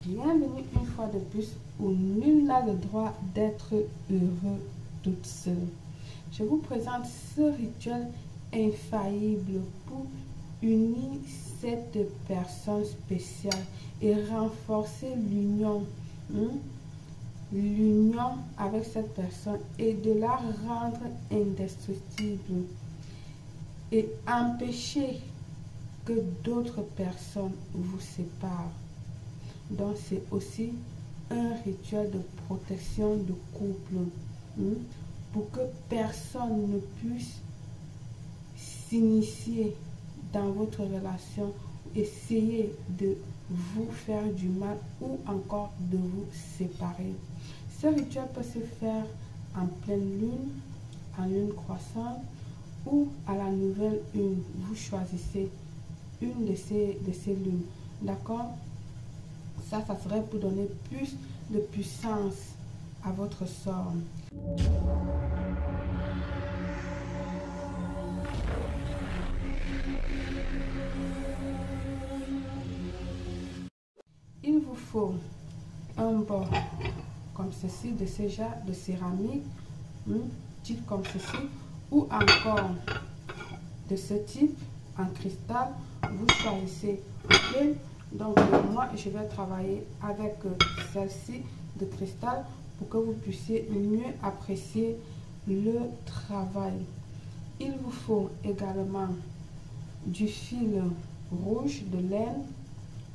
Bienvenue une fois de plus où nul n'a le droit d'être heureux toute seule. Je vous présente ce rituel infaillible pour unir cette personne spéciale et renforcer l'union. L'union avec cette personne et de la rendre indestructible et empêcher que d'autres personnes vous séparent. Donc c'est aussi un rituel de protection de couple pour que personne ne puisse s'initier dans votre relation, essayer de vous faire du mal ou encore de vous séparer. Ce rituel peut se faire en pleine lune, en lune croissante ou à la nouvelle lune. Vous choisissez une de ces lunes. D'accord? Ça serait pour donner plus de puissance à votre sort. Il vous faut un bol comme ceci, de ce genre de céramique, type comme ceci, ou encore de ce type en cristal. Vous choisissez. Okay? Donc moi je vais travailler avec celle-ci de cristal pour que vous puissiez mieux apprécier le travail. Il vous faut également du fil rouge de laine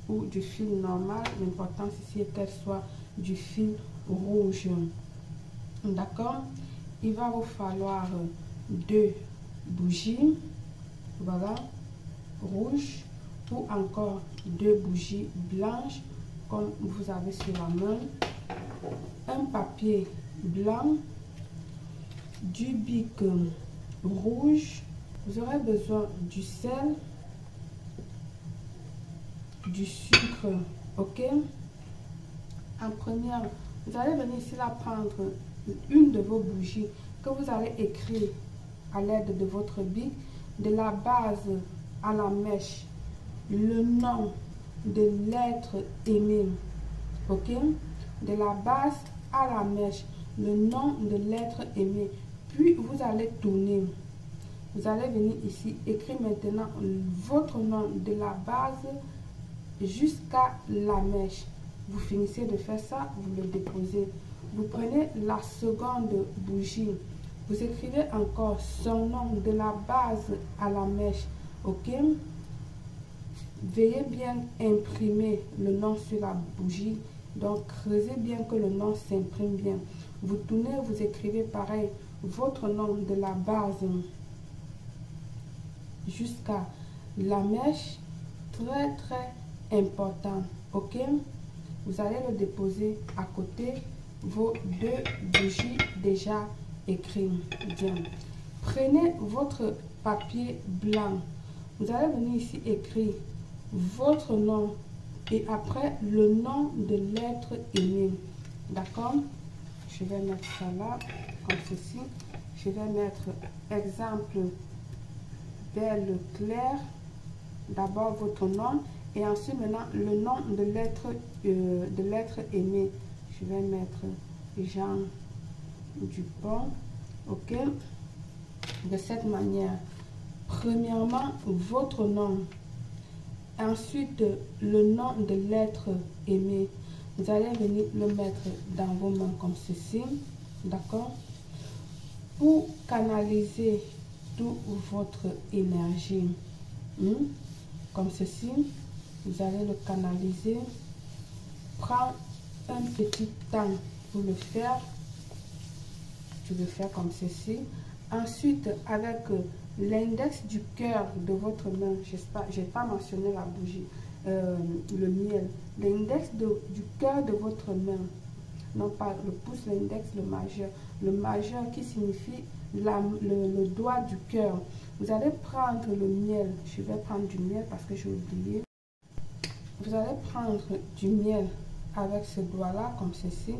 ou du fil normal. L'important ici est qu'elle soit du fil rouge. D'accord? Il va vous falloir 2 bougies, voilà, rouges, ou encore 2 bougies blanches comme vous avez sur la main, un papier blanc, du bic rouge. Vous aurez besoin du sel, du sucre. Ok? En première, vous allez venir ici là prendre une de vos bougies que vous allez écrire à l'aide de votre bic de la base à la mèche le nom de l'être aimé. Ok? De la base à la mèche le nom de l'être aimé. Puis vous allez tourner. Vous allez venir ici écrire maintenant votre nom de la base jusqu'à la mèche. Vous finissez de faire ça, vous le déposez. Vous prenez la seconde bougie. Vous écrivez encore son nom de la base à la mèche. Ok? Veuillez bien imprimer le nom sur la bougie. Donc, creusez bien que le nom s'imprime bien. Vous tournez, vous écrivez pareil votre nom de la base jusqu'à la mèche. Très, très important. Ok? Vous allez le déposer à côté vos 2 bougies déjà écrites. Bien. Prenez votre papier blanc. Vous allez venir ici écrire votre nom et après le nom de l'être aimé. D'accord? Je vais mettre ça là comme ceci. Je vais mettre exemple Belle Claire. D'abord votre nom et ensuite maintenant le nom de l'être aimé. Je vais mettre Jean Dupont. Ok? De cette manière. Premièrement votre nom. Ensuite, le nom de l'être aimé, vous allez venir le mettre dans vos mains comme ceci, d'accord? Pour canaliser toute votre énergie, comme ceci, vous allez le canaliser. Prends un petit temps pour le faire. Tu le fais comme ceci. Ensuite, avec l'index du cœur de votre main, je n'ai pas mentionné la bougie, le miel, l'index du cœur de votre main, non pas le pouce, l'index, le majeur qui signifie le doigt du cœur. Vous allez prendre le miel, je vais prendre du miel parce que j'ai oublié. Vous allez prendre du miel avec ce doigt là comme ceci,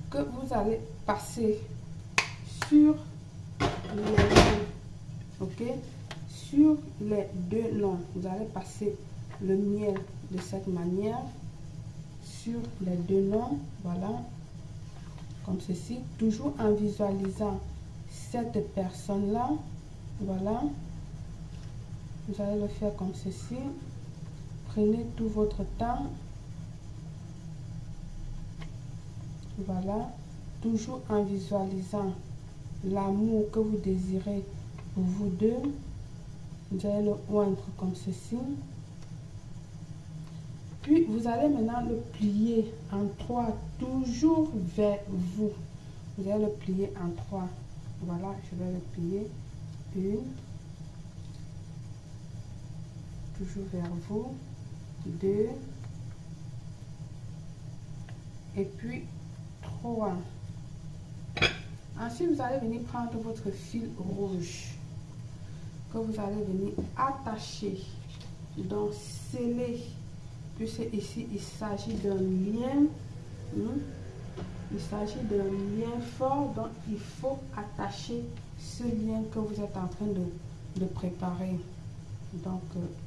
que vous allez passer sur les noms, ok, sur les 2 noms. Vous allez passer le miel de cette manière sur les deux noms, voilà, comme ceci, toujours en visualisant cette personne-là, voilà. Vous allez le faire comme ceci. Prenez tout votre temps. Voilà. Toujours en visualisant l'amour que vous désirez pour vous deux. Vous allez le oindre comme ceci. Puis, vous allez maintenant le plier en 3, toujours vers vous. Vous allez le plier en 3. Voilà, je vais le plier. 1. Toujours vers vous. 2. Et puis 3. Ensuite, vous allez venir prendre votre fil rouge que vous allez venir attacher, donc sceller, puisque ici il s'agit d'un lien, il s'agit d'un lien fort, donc il faut attacher ce lien que vous êtes en train de préparer. Donc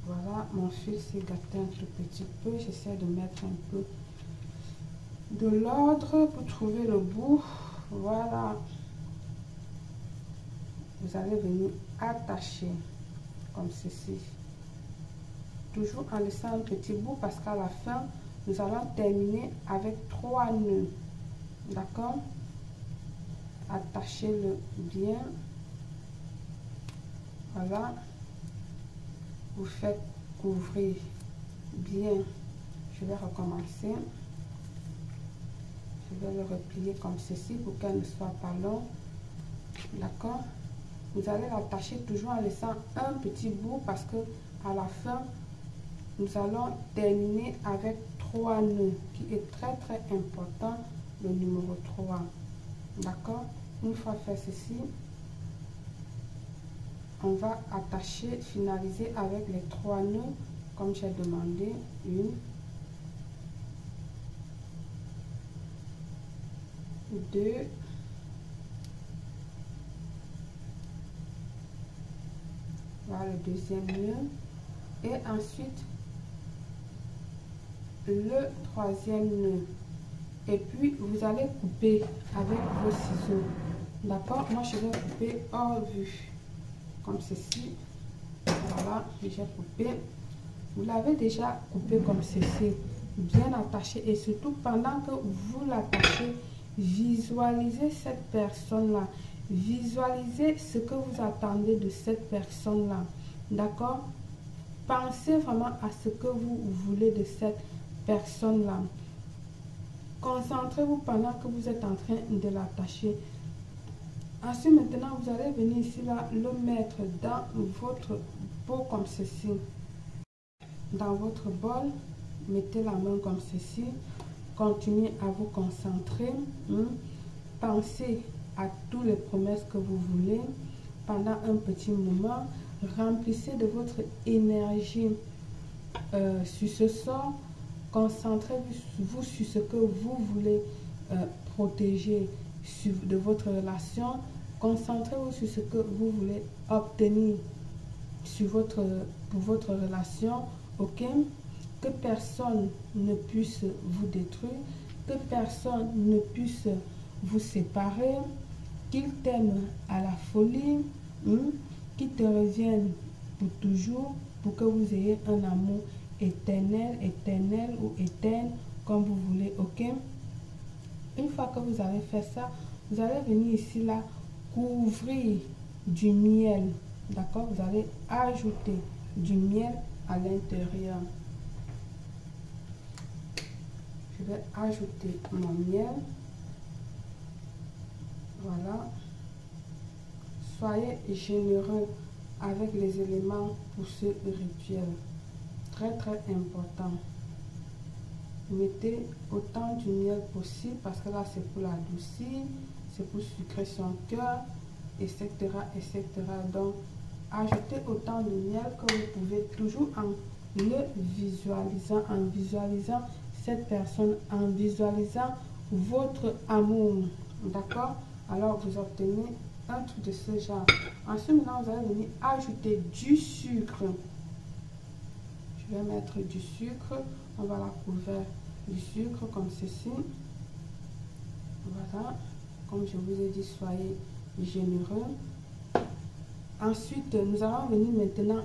voilà, mon fil s'est gâté un tout petit peu, j'essaie de mettre un peu de l'ordre pour trouver le bout. Voilà, vous allez venir attacher comme ceci, toujours en laissant un petit bout parce qu'à la fin nous allons terminer avec 3 nœuds. D'accord, attachez-le bien. Voilà, vous faites couvrir bien. Je vais recommencer. Je vais le replier comme ceci pour qu'elle ne soit pas longue. D'accord, vous allez l'attacher toujours en laissant un petit bout parce que à la fin nous allons terminer avec 3 nœuds qui est très important, le numéro 3. D'accord, une fois fait ceci, on va attacher, finaliser avec les 3 nœuds comme j'ai demandé. 1, 2, voilà le deuxième nœud, et ensuite le troisième nœud. Et puis vous allez couper avec vos ciseaux. D'accord, moi je vais couper hors vue comme ceci. Voilà, j'ai coupé. Vous l'avez déjà coupé comme ceci, bien attaché, et surtout pendant que vous l'attachez, visualisez cette personne là, visualisez ce que vous attendez de cette personne là. D'accord, pensez vraiment à ce que vous voulez de cette personne là. Concentrez-vous pendant que vous êtes en train de l'attacher. Ensuite, maintenant, vous allez venir ici là, le mettre dans votre pot comme ceci. Dans votre bol, mettez la main comme ceci. Continuez à vous concentrer. Pensez à toutes les promesses que vous voulez pendant un petit moment. Remplissez de votre énergie sur ce sort. Concentrez-vous sur ce que vous voulez protéger de votre relation. Concentrez-vous sur ce que vous voulez obtenir pour votre relation. Ok, que personne ne puisse vous détruire, que personne ne puisse vous séparer, qu'il t'aime à la folie, qu'il te revienne pour toujours, pour que vous ayez un amour éternel ou éterne, comme vous voulez. Ok, une fois que vous avez fait ça, vous allez venir ici là couvrir du miel. D'accord, vous allez ajouter du miel à l'intérieur. Je vais ajouter mon miel. Voilà, soyez généreux avec les éléments pour ce rituel, très important. Mettez autant du miel possible parce que là c'est pour l'adoucir, c'est pour sucrer son cœur, etc. Donc ajoutez autant de miel que vous pouvez, toujours en le visualisant, en visualisant cette personne, en visualisant votre amour. D'accord, alors vous obtenez un truc de ce genre. Ensuite, maintenant vous allez venir ajouter du sucre. Je vais mettre du sucre, on va la du sucre comme ceci. Voilà, comme je vous ai dit, soyez généreux. Ensuite, nous allons venir maintenant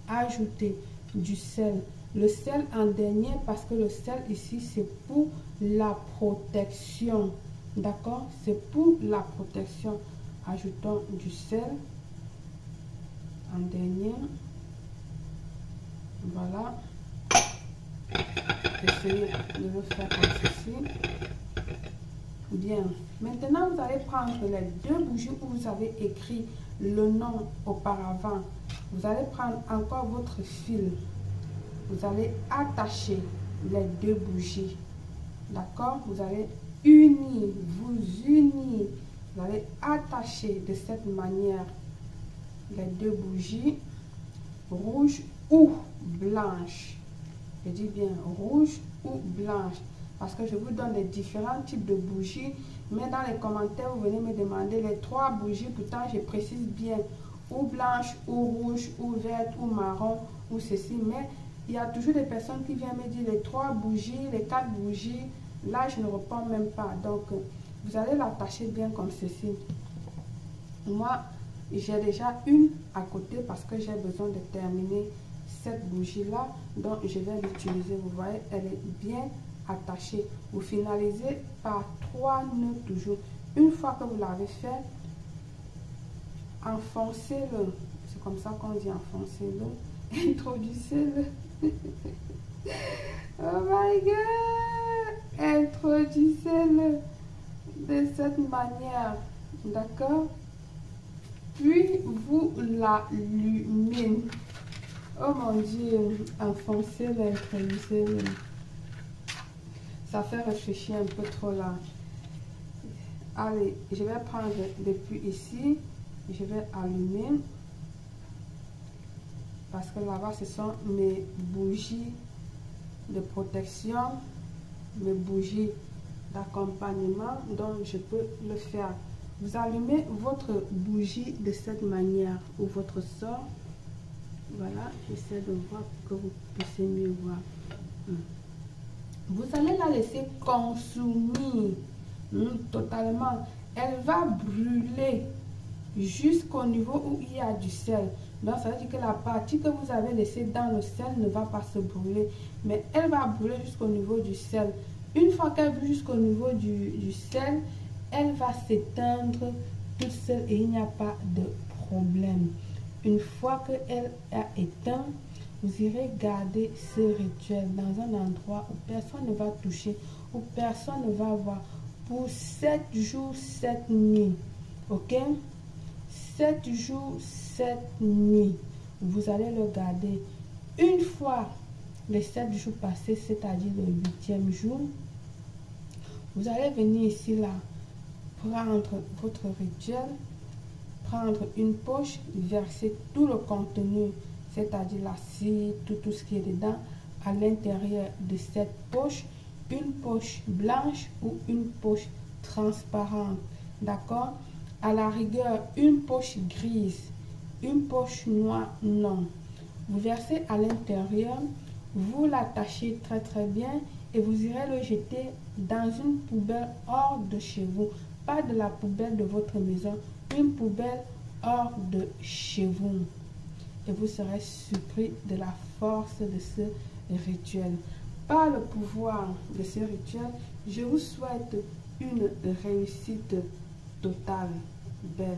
ajouter du sel. Le sel en dernier parce que le sel ici, c'est pour la protection. D'accord? C'est pour la protection. Ajoutons du sel en dernier. Voilà. Essayez de le faire comme ceci. Bien. Maintenant, vous allez prendre les deux bougies où vous avez écrit le nom auparavant. Vous allez prendre encore votre fil. Vous allez attacher les deux bougies. D'accord? Vous allez unir, vous allez attacher de cette manière les deux bougies, rouge ou blanche. Je dis bien rouge ou blanche, parce que je vous donne les différents types de bougies, mais dans les commentaires, vous venez me demander les trois bougies, pourtant je précise bien, ou blanche, ou rouge, ou verte, ou marron, ou ceci, mais il y a toujours des personnes qui viennent me dire les trois bougies, les quatre bougies. Là, je ne réponds même pas. Donc, vous allez l'attacher bien comme ceci. Moi, j'ai déjà une à côté parce que j'ai besoin de terminer cette bougie-là. Donc, je vais l'utiliser. Vous voyez, elle est bien attachée. Vous finalisez par 3 nœuds toujours. Une fois que vous l'avez fait, enfoncez-le. C'est comme ça qu'on dit enfoncez-le. Introduisez-le. Oh my God! Introduisez-le de cette manière, d'accord? Puis vous l'allumez. Oh mon Dieu, enfoncez-le, introduisez-le. Ça fait réfléchir un peu trop là. Allez, je vais prendre depuis ici, je vais allumer. Parce que là-bas, ce sont mes bougies de protection, mes bougies d'accompagnement, donc je peux le faire. Vous allumez votre bougie de cette manière, ou votre sort. Voilà, j'essaie de voir pour que vous puissiez mieux voir. Vous allez la laisser consumer totalement. Elle va brûler jusqu'au niveau où il y a du sel. Donc ça veut dire que la partie que vous avez laissée dans le sel ne va pas se brûler, mais elle va brûler jusqu'au niveau du sel. Une fois qu'elle brûle jusqu'au niveau du sel, elle va s'éteindre toute seule et il n'y a pas de problème. Une fois qu'elle a éteint, vous irez garder ce rituel dans un endroit où personne ne va toucher, où personne ne va voir pour 7 jours, 7 nuits. Ok? 7 jours, 7 nuits. Vous allez le garder. Une fois les 7 jours passés, c'est-à-dire le 8e jour, vous allez venir ici, là, prendre votre rituel, prendre une poche, verser tout le contenu, c'est-à-dire la cire, tout ce qui est dedans, à l'intérieur de cette poche, une poche blanche ou une poche transparente. D'accord? À la rigueur, une poche grise, une poche noire, non. Vous versez à l'intérieur, vous l'attachez très bien et vous irez le jeter dans une poubelle hors de chez vous. Pas de la poubelle de votre maison, une poubelle hors de chez vous. Et vous serez surpris de la force de ce rituel. Par le pouvoir de ce rituel, je vous souhaite une réussite totale. Belle.